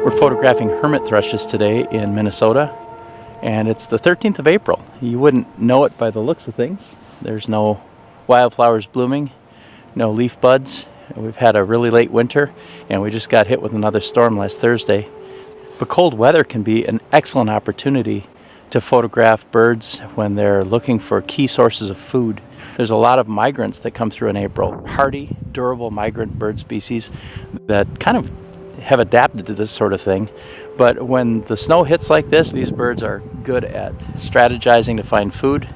We're photographing hermit thrushes today in Minnesota, and it's the 13th of April. You wouldn't know it by the looks of things. There's no wildflowers blooming, no leaf buds. We've had a really late winter, and we just got hit with another storm last Thursday. But cold weather can be an excellent opportunity to photograph birds when they're looking for key sources of food. There's a lot of migrants that come through in April, hardy, durable migrant bird species that kind of have adapted to this sort of thing. But when the snow hits like this, these birds are good at strategizing to find food.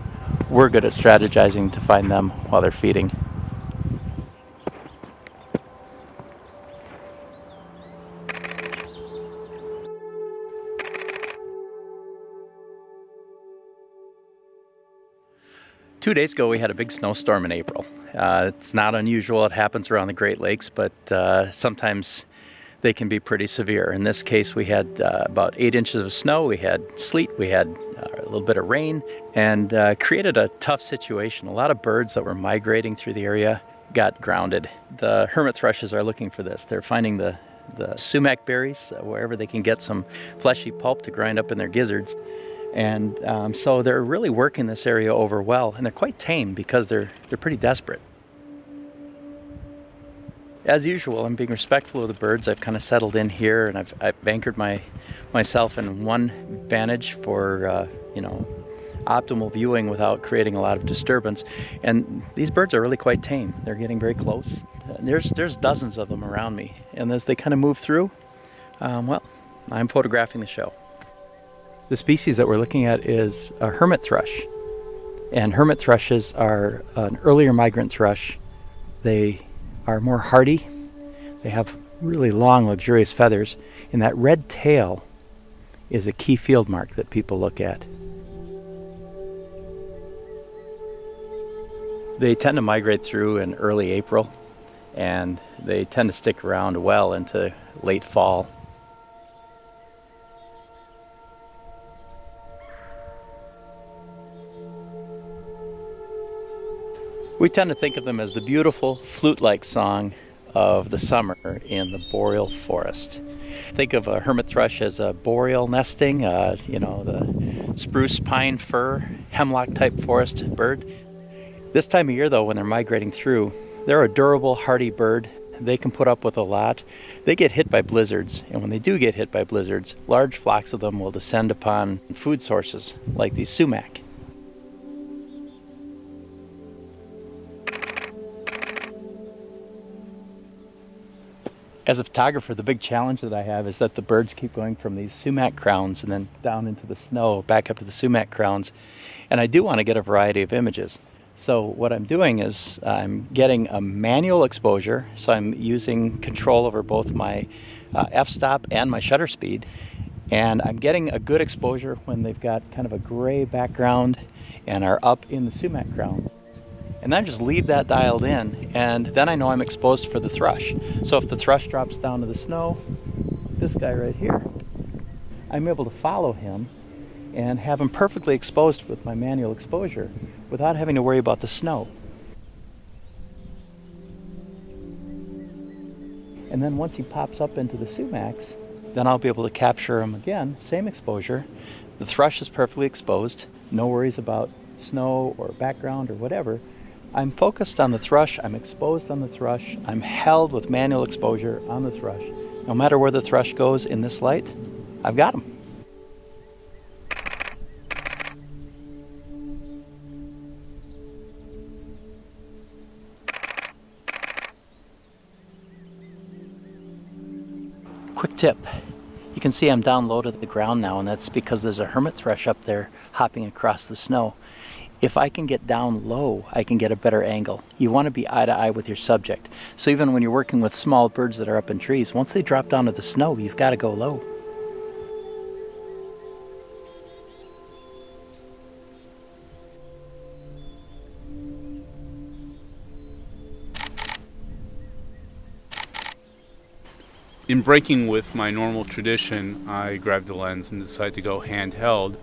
We're good at strategizing to find them while they're feeding. Two days ago, we had a big snowstorm in April. It's not unusual. It happens around the Great Lakes, but sometimes they can be pretty severe. In this case, we had about 8 inches of snow, we had sleet, we had a little bit of rain, and created a tough situation. A lot of birds that were migrating through the area got grounded. The hermit thrushes are looking for this. They're finding the sumac berries wherever they can get some fleshy pulp to grind up in their gizzards. And so they're really working this area over well, and they're quite tame because they're pretty desperate. As usual, I'm being respectful of the birds. I've kind of settled in here, and I've anchored myself in one vantage for optimal viewing without creating a lot of disturbance. And these birds are really quite tame. They're getting very close. There's dozens of them around me, and as they kind of move through, I'm photographing the show. The species that we're looking at is a hermit thrush, and hermit thrushes are an earlier migrant thrush. They are more hardy. They have really long, luxurious feathers, and that red tail is a key field mark that people look at. They tend to migrate through in early April, and they tend to stick around well into late fall. We tend to think of them as the beautiful flute-like song of the summer in the boreal forest. Think of a hermit thrush as a boreal nesting, the spruce, pine, fir, hemlock-type forest bird. This time of year, though, when they're migrating through, they're a durable, hardy bird. They can put up with a lot. They get hit by blizzards, and when they do get hit by blizzards, large flocks of them will descend upon food sources like these sumac. As a photographer, the big challenge that I have is that the birds keep going from these sumac crowns and then down into the snow, back up to the sumac crowns. And I do want to get a variety of images. So what I'm doing is I'm getting a manual exposure. So I'm using control over both my f-stop and my shutter speed. And I'm getting a good exposure when they've got kind of a gray background and are up in the sumac crowns. And then just leave that dialed in, and then I know I'm exposed for the thrush. So if the thrush drops down to the snow, this guy right here, I'm able to follow him and have him perfectly exposed with my manual exposure without having to worry about the snow. And then once he pops up into the sumacs, then I'll be able to capture him again, same exposure. The thrush is perfectly exposed, no worries about snow or background or whatever. I'm focused on the thrush, I'm exposed on the thrush, I'm held with manual exposure on the thrush. No matter where the thrush goes in this light, I've got him. Quick tip. You can see I'm down low to the ground now, and that's because there's a hermit thrush up there hopping across the snow. If I can get down low, I can get a better angle. You want to be eye to eye with your subject. So even when you're working with small birds that are up in trees, once they drop down to the snow, you've got to go low. In breaking with my normal tradition, I grabbed the lens and decided to go handheld.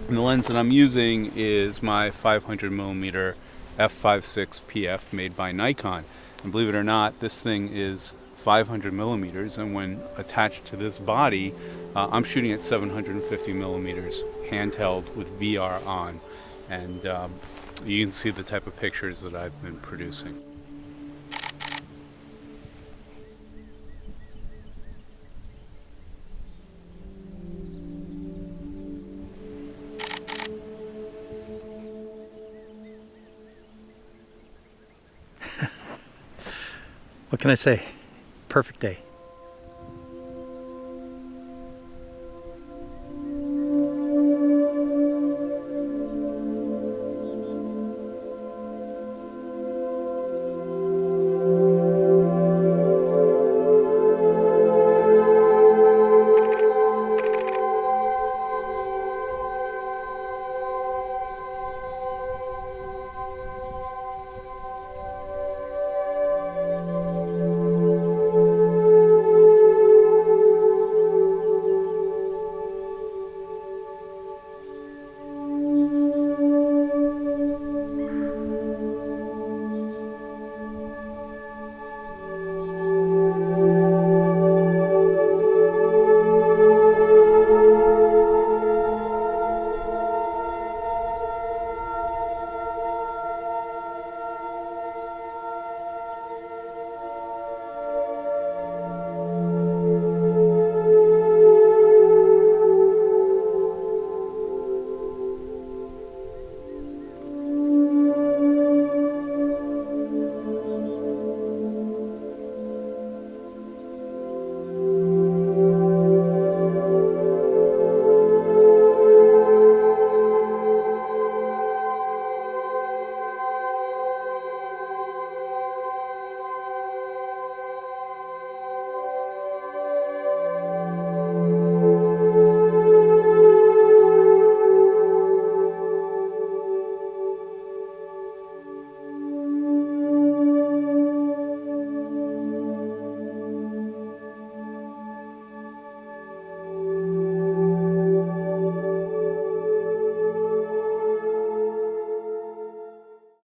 And the lens that I'm using is my 500mm f5.6 PF made by Nikon. And believe it or not, this thing is 500 millimeters, and when attached to this body, I'm shooting at 750 millimeters, handheld with VR on, and you can see the type of pictures that I've been producing. What can I say? Perfect day.